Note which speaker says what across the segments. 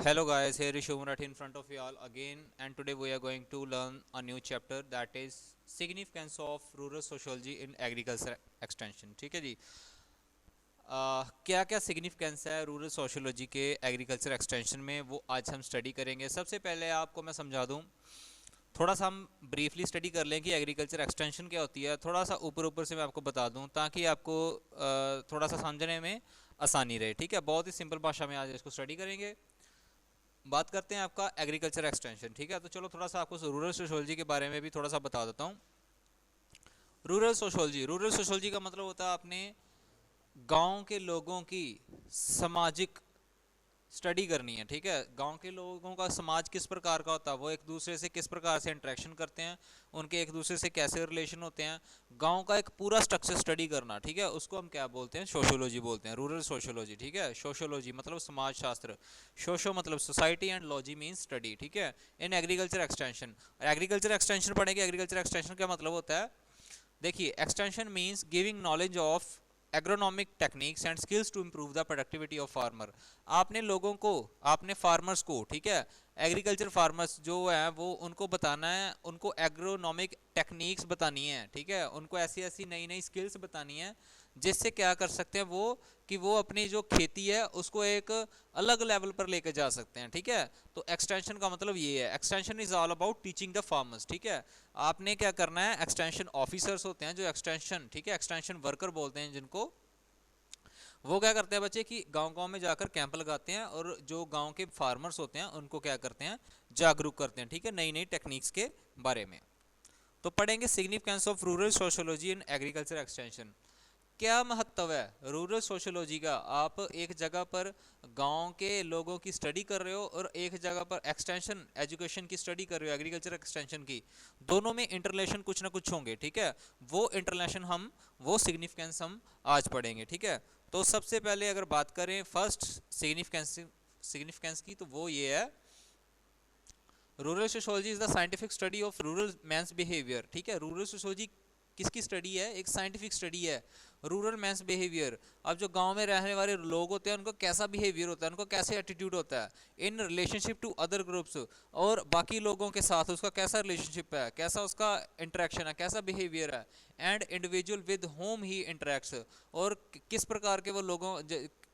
Speaker 1: Hello guys, here is Shubham in front of you all again, and today we are going to learn a new chapter, that is significance of rural sociology in agriculture extension. ठीक है जी। क्या क्या significance है rural sociology के agriculture extension में, वो आज हम स्टडी करेंगे। सबसे पहले आपको मैं समझा दूं, थोड़ा सा हम ब्रीफली स्टडी कर लें कि एग्रीकल्चर एक्सटेंशन क्या होती है। थोड़ा सा ऊपर ऊपर से मैं आपको बता दूं ताकि आपको थोड़ा सा समझने में आसानी रहे। ठीक है, बहुत ही सिंपल भाषा में आज इसको स्टडी करेंगे। बात करते हैं आपका एग्रीकल्चर एक्सटेंशन। ठीक है, तो चलो थोड़ा सा आपको रूरल सोशोलॉजी के बारे में भी थोड़ा सा बता देता हूँ। रूरल सोशोलॉजी का मतलब होता है अपने गांव के लोगों की सामाजिक स्टडी करनी है। ठीक है, गांव के लोगों का समाज किस प्रकार का होता है, वो एक दूसरे से किस प्रकार से इंटरेक्शन करते हैं, उनके एक दूसरे से कैसे रिलेशन होते हैं, गांव का एक पूरा स्ट्रक्चर स्टडी करना। ठीक है, उसको हम क्या बोलते हैं, सोशियोलॉजी बोलते हैं, रूरल सोशियोलॉजी। ठीक है, सोशियोलॉजी मतलब समाज शास्त्र, सोशो मतलब society and logy mean study. ठीक है, in agriculture extension, agriculture extension पढ़ेंगे। एग्रीकल्चर एक्सटेंशन का मतलब होता है, देखिए, extension means giving knowledge of agronomic techniques and skills to improve the productivity of farmer. आपने लोगों को, आपने फार्मर्स को, ठीक है, एग्रीकल्चर फार्मर्स जो है वो उनको बताना है, उनको एग्रोनॉमिक टेक्निक्स बतानी है। ठीक है, उनको ऐसी ऐसी नई नई स्किल्स बतानी है जिससे क्या कर सकते हैं वो, कि वो अपनी जो खेती है उसको एक अलग लेवल पर लेकर जा सकते हैं। ठीक है, तो एक्सटेंशन का मतलब ये है, extension is all about teaching the farmers. ठीक है, आपने क्या करना है, एक्सटेंशन ऑफिसर्स होते हैं जो एक्सटेंशन, ठीक है, एक्सटेंशन वर्कर बोलते हैं जिनको, वो क्या करते हैं बच्चे कि गांव गांव में जाकर कैंप लगाते हैं और जो गांव के फार्मर्स होते हैं उनको क्या करते हैं, जागरूक करते हैं। ठीक है, नई नई टेक्निक्स के बारे में। तो पढ़ेंगे significance of rural sociology in agriculture extension. क्या महत्व है रूरल सोशियोलॉजी का। आप एक जगह पर गांव के लोगों की स्टडी कर रहे हो और एक जगह पर एक्सटेंशन एजुकेशन की स्टडी कर रहे हो, एग्रीकल्चर एक्सटेंशन की, दोनों में इंटरलेशन कुछ ना कुछ होंगे। ठीक है, वो इंटरलेशन हम, वो सिग्निफिकेंस हम आज पढ़ेंगे। ठीक है, तो सबसे पहले अगर बात करें फर्स्ट सिग्निफिकेंस की, तो वो ये है, rural sociology is the scientific study of rural man's behaviour. ठीक है, रूरल सोशियोलॉजी किसकी स्टडी है, एक साइंटिफिक स्टडी है, रूरल मैंस बिहेवियर। अब जो गांव में रहने वाले लोग होते हैं उनको कैसा बिहेवियर होता है, उनको कैसे एटीट्यूड होता है in relationship to other groups, और बाकी लोगों के साथ उसका कैसा रिलेशनशिप है, कैसा उसका इंटरेक्शन है, कैसा बिहेवियर है, and individual with home he interacts, और किस प्रकार के वो लोगों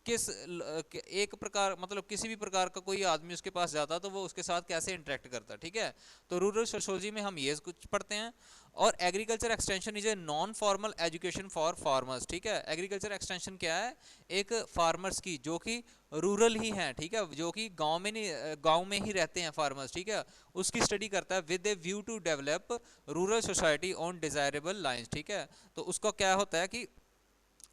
Speaker 1: एक प्रकार मतलब किसी भी प्रकार का कोई आदमी उसके पास जाता तो वो उसके साथ कैसे इंटरेक्ट करता। ठीक है, तो रूरल सोशियोलॉजी में हम ये कुछ पढ़ते हैं। और agriculture extension is a non formal education for farmers. ठीक है, एग्रीकल्चर एक्सटेंशन क्या है, एक फार्मर्स की जो कि रूरल ही हैं, ठीक है, जो कि गांव में नहीं, गांव में ही रहते हैं फार्मर्स, ठीक है, उसकी स्टडी करता है with a view to develop rural society on desirable lines. ठीक है, तो उसका क्या होता है कि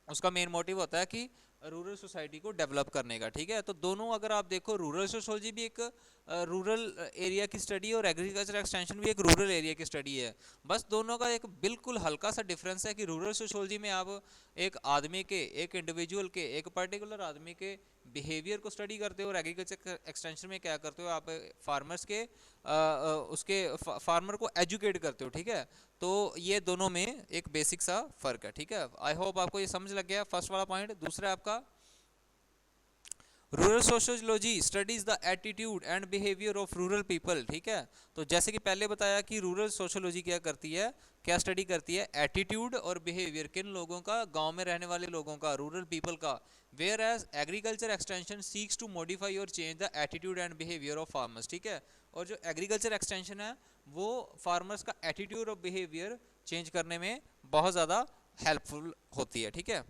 Speaker 1: उसका मेन मोटिव होता है कि रूरल सोसाइटी को डेवलप करने का। ठीक है, तो दोनों अगर आप देखो, रूरल सोशोलॉजी भी एक रूरल एरिया की स्टडी और एग्रीकल्चर एक्सटेंशन भी एक रूरल एरिया की स्टडी है। बस दोनों का एक बिल्कुल हल्का सा डिफरेंस है कि रूरल सोशोलॉजी में आप एक आदमी के, एक इंडिविजुअल के, एक पर्टिकुलर आदमी के बिहेवियर को स्टडी करते हो, और एग्रीकल्चर एक्सटेंशन में क्या करते हो, आप फार्मर्स के उसके फार्मर को एजुकेट करते हो। ठीक है, तो ये दोनों में एक बेसिक सा फर्क है। ठीक है, आई होप आपको ये समझ लग गया फर्स्ट वाला पॉइंट। दूसरा आपका, rural sociology studies the attitude and behaviour of rural people. ठीक है, तो जैसे कि पहले बताया कि रूरल सोशियोलॉजी क्या करती है, क्या स्टडी करती है, एटीट्यूड और बिहेवियर, किन लोगों का, गांव में रहने वाले लोगों का, रूरल पीपल का। Whereas agriculture extension seeks to modify और change the attitude and behaviour of farmers. ठीक है, और जो एग्रीकल्चर एक्सटेंशन है वो फार्मर्स का एटीट्यूड और बिहेवियर चेंज करने में बहुत ज़्यादा हेल्पफुल होती है। ठीक है,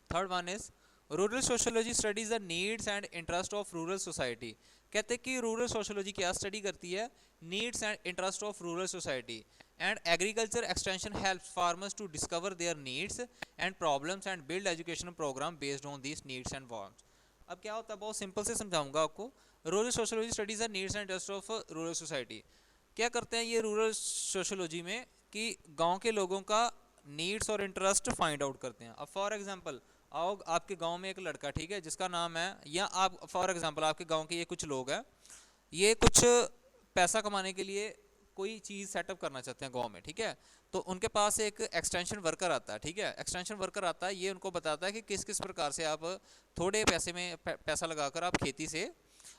Speaker 1: third one is rural sociology studies the needs and interest of rural society. कहते हैं कि रूरल सोशियोलॉजी क्या स्टडी करती है, needs and interest of rural society, and agriculture extension helps farmers to discover their needs and problems and build educational programme based on these needs and wants. अब क्या होता है, बहुत सिंपल से समझाऊंगा आपको। Rural sociology studies the needs and interest of rural society. क्या करते हैं ये रूरल सोशियोलॉजी में कि गांव के लोगों का नीड्स और इंटरेस्ट फाइंड आउट करते हैं। अब फॉर एग्जांपल, आओ आपके गांव में एक लड़का, ठीक है, जिसका नाम है, या आप फॉर एग्जांपल आपके गांव के ये कुछ लोग हैं, ये कुछ पैसा कमाने के लिए कोई चीज़ सेटअप करना चाहते हैं गांव में, ठीक है, तो उनके पास एक एक्सटेंशन वर्कर आता है, ठीक है, एक्सटेंशन वर्कर आता है, ये उनको बताता है कि किस किस प्रकार से आप थोड़े पैसे में पैसा लगाकर आप खेती से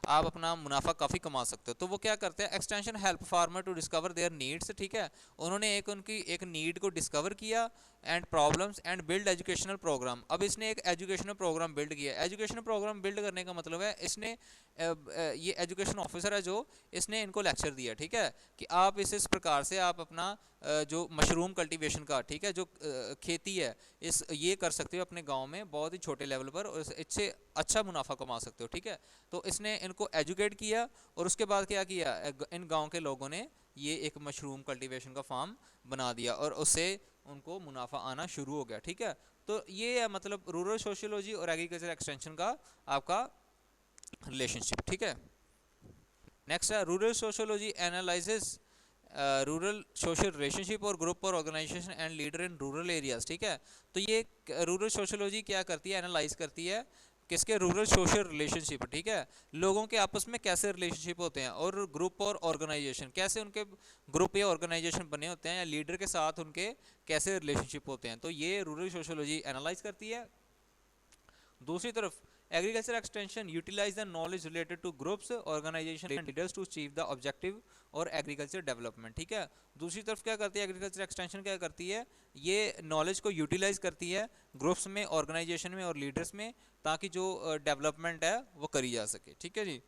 Speaker 1: आप अपना मुनाफा काफ़ी कमा सकते हो। तो वो क्या करते हैं, extension help farmer to discover their needs, ठीक है, उन्होंने उनकी एक नीड को डिस्कवर किया and problems and build educational programme. अब इसने एक एजुकेशनल प्रोग्राम बिल्ड किया। एजुकेशनल प्रोग्राम बिल्ड करने का मतलब है इसने ये एजुकेशन ऑफिसर है जो, इसने इनको लेक्चर दिया, ठीक है, कि आप इस प्रकार से आप अपना जो मशरूम कल्टीवेशन का, ठीक है, जो खेती है इस ये कर सकते हो अपने गांव में बहुत ही छोटे लेवल पर और इससे अच्छा मुनाफा कमा सकते हो, ठीक है। तो इसने इनको एजुकेट किया और उसके बाद क्या किया, इन गांव के लोगों ने ये एक मशरूम कल्टीवेशन का फार्म बना दिया और उससे उनको मुनाफा आना शुरू हो गया, ठीक है। तो ये है मतलब रूरल सोशियोलॉजी और एग्रीकल्चर एक्सटेंशन का आपका रिलेशनशिप, ठीक है। नेक्स्ट है rural sociology analyses rural social relationship और ग्रुप और organisation and leader in rural areas, ठीक है। तो ये रूरल सोशियोलॉजी क्या करती है, एनालाइज करती है किसके, रूरल सोशल रिलेशनशिप, ठीक है, लोगों के आपस में कैसे रिलेशनशिप होते हैं, और ग्रुप और ऑर्गेनाइजेशन कैसे उनके ग्रुप या ऑर्गेनाइजेशन बने होते हैं या लीडर के साथ उनके कैसे रिलेशनशिप होते हैं। तो ये रूरल सोशियोलॉजी एनालाइज करती है। दूसरी तरफ agriculture extension utilise the knowledge related to groups organisation and leaders to achieve the objective और एग्रीकल्चर डेवलपमेंट, ठीक है। दूसरी तरफ क्या करती है एग्रीकल्चर एक्सटेंशन, क्या करती है, ये नॉलेज को यूटिलाइज करती है ग्रुप्स में, ऑर्गेनाइजेशन में और लीडर्स में, ताकि जो डेवलपमेंट है वो करी जा सके, ठीक है जी।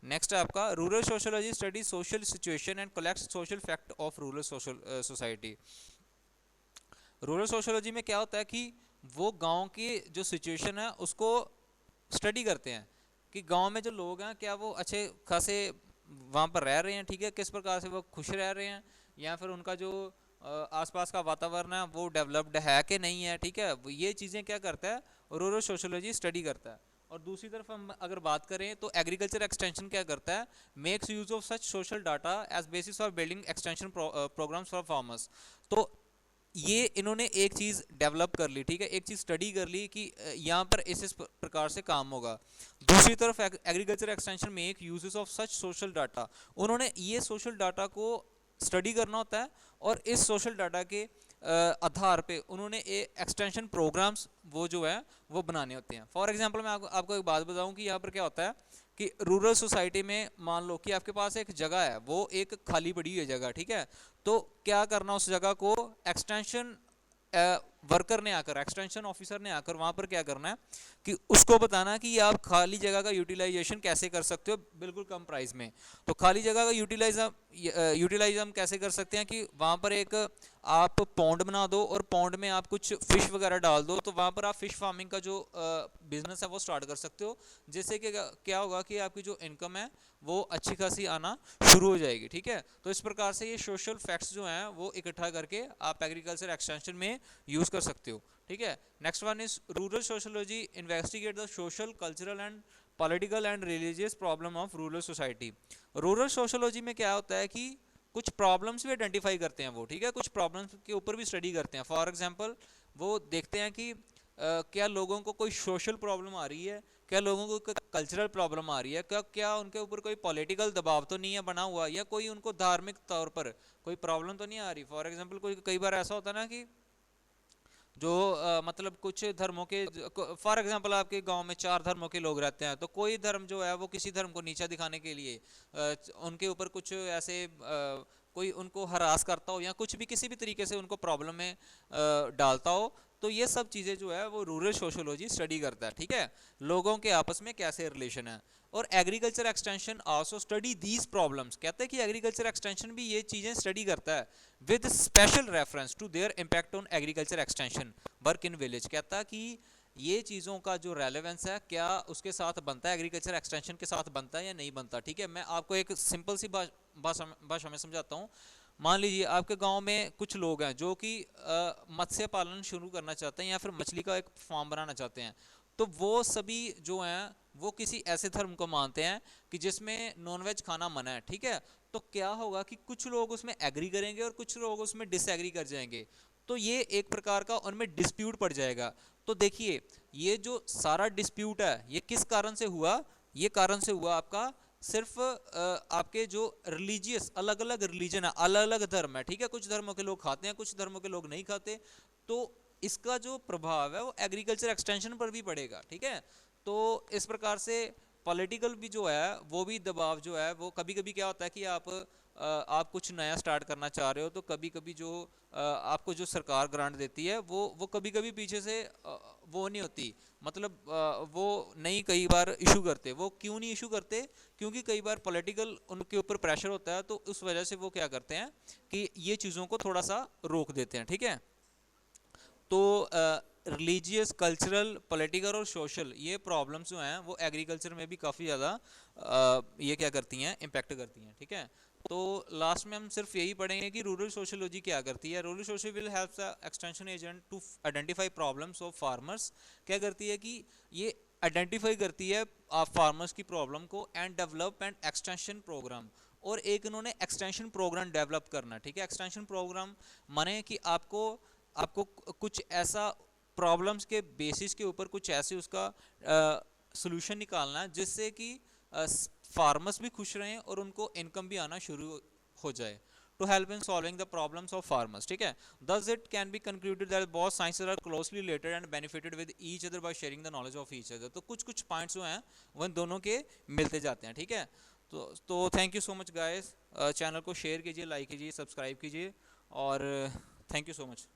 Speaker 1: नेक्स्ट है आपका rural sociology study social situation and collect social fact of rural society. Rural sociology में क्या होता है कि वो गांव की जो सिचुएशन है उसको स्टडी करते हैं कि गांव में जो लोग हैं क्या वो अच्छे खासे वहाँ पर रह रहे हैं, ठीक है, किस प्रकार से वो खुश रह रहे हैं, या फिर उनका जो आसपास का वातावरण है वो डेवलप्ड है कि नहीं है, ठीक है। ये चीज़ें क्या करता है रूरल सोशियोलॉजी स्टडी करता है। और दूसरी तरफ हम अगर बात करें तो एग्रीकल्चर एक्सटेंशन क्या करता है, makes use of such social data as basis for building extension programmes for farmers. तो ये इन्होंने एक चीज़ डेवलप कर ली, ठीक है, एक चीज़ स्टडी कर ली कि यहाँ पर इस प्रकार से काम होगा। दूसरी तरफ एग्रीकल्चर एक्सटेंशन में एक uses of such social data, उन्होंने ये सोशल डाटा को स्टडी करना होता है और इस सोशल डाटा के आधार पे उन्होंने एक्सटेंशन प्रोग्राम्स वो जो है वो बनाने होते हैं। फॉर एग्जांपल मैं आपको एक बात बताऊं कि यहाँ पर क्या होता है कि रूरल सोसाइटी में मान लो कि आपके पास एक जगह है, वो एक खाली पड़ी हुई जगह, ठीक है, तो क्या करना उस जगह को एक्सटेंशन वर्कर ने आकर, एक्सटेंशन ऑफिसर ने आकर वहां पर क्या करना है कि उसको बताना कि आप खाली जगह का यूटिलाइजेशन कैसे कर सकते हो बिल्कुल कम प्राइस में। तो खाली जगह का यूटिलाइज हम कैसे कर सकते हैं कि वहां पर एक आप पॉन्ड बना दो और पॉन्ड में आप कुछ फिश वगैरह डाल दो, तो वहां पर आप फिश फार्मिंग का जो बिजनेस है वो स्टार्ट कर सकते हो, जिससे कि क्या होगा कि आपकी जो इनकम है वो अच्छी खासी आना शुरू हो जाएगी, ठीक है। तो इस प्रकार से ये सोशल फैक्ट्स जो हैं वो इकट्ठा करके आप एग्रीकल्चर एक्सटेंशन में यूज कर सकते हो, ठीक है। Next one is rural sociology investigate the social cultural and political and religious problem of rural society. Rural sociology में क्या होता है कि कुछ प्रॉब्लम्स भी आइडेंटिफाई करते हैं वो, ठीक है, कुछ प्रॉब्लम्स के ऊपर भी स्टडी करते हैं। फॉर एग्जांपल वो देखते हैं कि क्या लोगों को कोई सोशल प्रॉब्लम आ रही है, क्या लोगों को कल्चरल प्रॉब्लम आ रही है, क्या उनके ऊपर कोई पॉलिटिकल दबाव तो नहीं है बना हुआ, या कोई उनको धार्मिक तौर पर कोई प्रॉब्लम तो नहीं आ रही। फॉर एग्जांपल कोई कई बार ऐसा होता है ना कि जो मतलब कुछ धर्मों के, फॉर एग्जांपल आपके गांव में 4 धर्मों के लोग रहते हैं, तो कोई धर्म जो है वो किसी धर्म को नीचा दिखाने के लिए उनके ऊपर कुछ ऐसे कोई उनको हरास करता हो या कुछ भी किसी भी तरीके से उनको प्रॉब्लम में डालता हो, तो ये सब चीज़ें जो है वो रूरल सोशियोलॉजी स्टडी करता है, ठीक है, लोगों के आपस में कैसे रिलेशन है। और agriculture extension also study these problems, कहते हैं कि एग्रीकल्चर एक्सटेंशन भी ये चीज़ें स्टडी करता है with special reference to their impact on agriculture extension work in village. कहता है कि ये चीज़ों का जो रेलेवेंस है क्या उसके साथ बनता है, एग्रीकल्चर एक्सटेंशन के साथ बनता है या नहीं बनता, ठीक है। मैं आपको एक सिंपल सी भाषा में समझाता हूँ। मान लीजिए आपके गांव में कुछ लोग हैं जो कि मत्स्य पालन शुरू करना चाहते हैं या फिर मछली का एक फार्म बनाना चाहते हैं, तो वो सभी जो हैं वो किसी ऐसे धर्म को मानते हैं कि जिसमें नॉनवेज खाना मना है, ठीक है। तो क्या होगा कि कुछ लोग उसमें एग्री करेंगे और कुछ लोग उसमें डिसएग्री कर जाएंगे, तो ये एक प्रकार का उनमें डिस्प्यूट पड़ जाएगा। तो देखिए ये जो सारा डिस्प्यूट है ये किस कारण से हुआ, ये कारण से हुआ आपका सिर्फ आपके जो रिलीजियस अलग अलग रिलीजन है, अलग अलग धर्म है, ठीक है, कुछ धर्मों के लोग खाते हैं, कुछ धर्मों के लोग नहीं खाते, तो इसका जो प्रभाव है वो एग्रीकल्चर एक्सटेंशन पर भी पड़ेगा, ठीक है। तो इस प्रकार से पॉलिटिकल भी जो है वो भी दबाव जो है वो कभी कभी क्या होता है कि आप कुछ नया स्टार्ट करना चाह रहे हो, तो कभी कभी जो आपको जो सरकार ग्रांट देती है वो कभी कभी पीछे से वो नहीं होती, मतलब वो नहीं कई बार इशू करते। वो क्यों नहीं इशू करते? क्योंकि कई बार पॉलिटिकल उनके ऊपर प्रेशर होता है, तो उस वजह से वो क्या करते हैं कि ये चीज़ों को थोड़ा सा रोक देते हैं, ठीक है। तो रिलीजियस, कल्चरल, पॉलिटिकल और सोशल ये प्रॉब्लम्स जो हैं वो एग्रीकल्चर में भी काफ़ी ज़्यादा ये क्या करती हैं, इम्पेक्ट करती हैं, ठीक है। तो लास्ट में हम सिर्फ यही पढ़ेंगे कि रूरल सोशियोलॉजी क्या करती है। Rural socio will help the extension agent to identify problems of farmers. क्या करती है कि ये आइडेंटिफाई करती है फार्मर्स की प्रॉब्लम को and develop and extension programme. और एक इन्होंने एक्सटेंशन प्रोग्राम डेवलप करना, ठीक है। एक्सटेंशन प्रोग्राम माने कि आपको आपको कुछ ऐसा प्रॉब्लम्स के बेसिस के ऊपर कुछ ऐसे उसका सोल्यूशन निकालना है जिससे कि फार्मर्स भी खुश रहें और उनको इनकम भी आना शुरू हो जाए। To help in solving the problems of farmers, ठीक है। Thus it can be concluded that both sciences are closely related and benefited with each other by sharing the knowledge of each other. तो कुछ कुछ points जो हैं वो इन दोनों के मिलते जाते हैं, ठीक है। तो thank you so much guys. Channel को शेयर कीजिए, लाइक कीजिए, सब्सक्राइब कीजिए, और थैंक यू सो मच।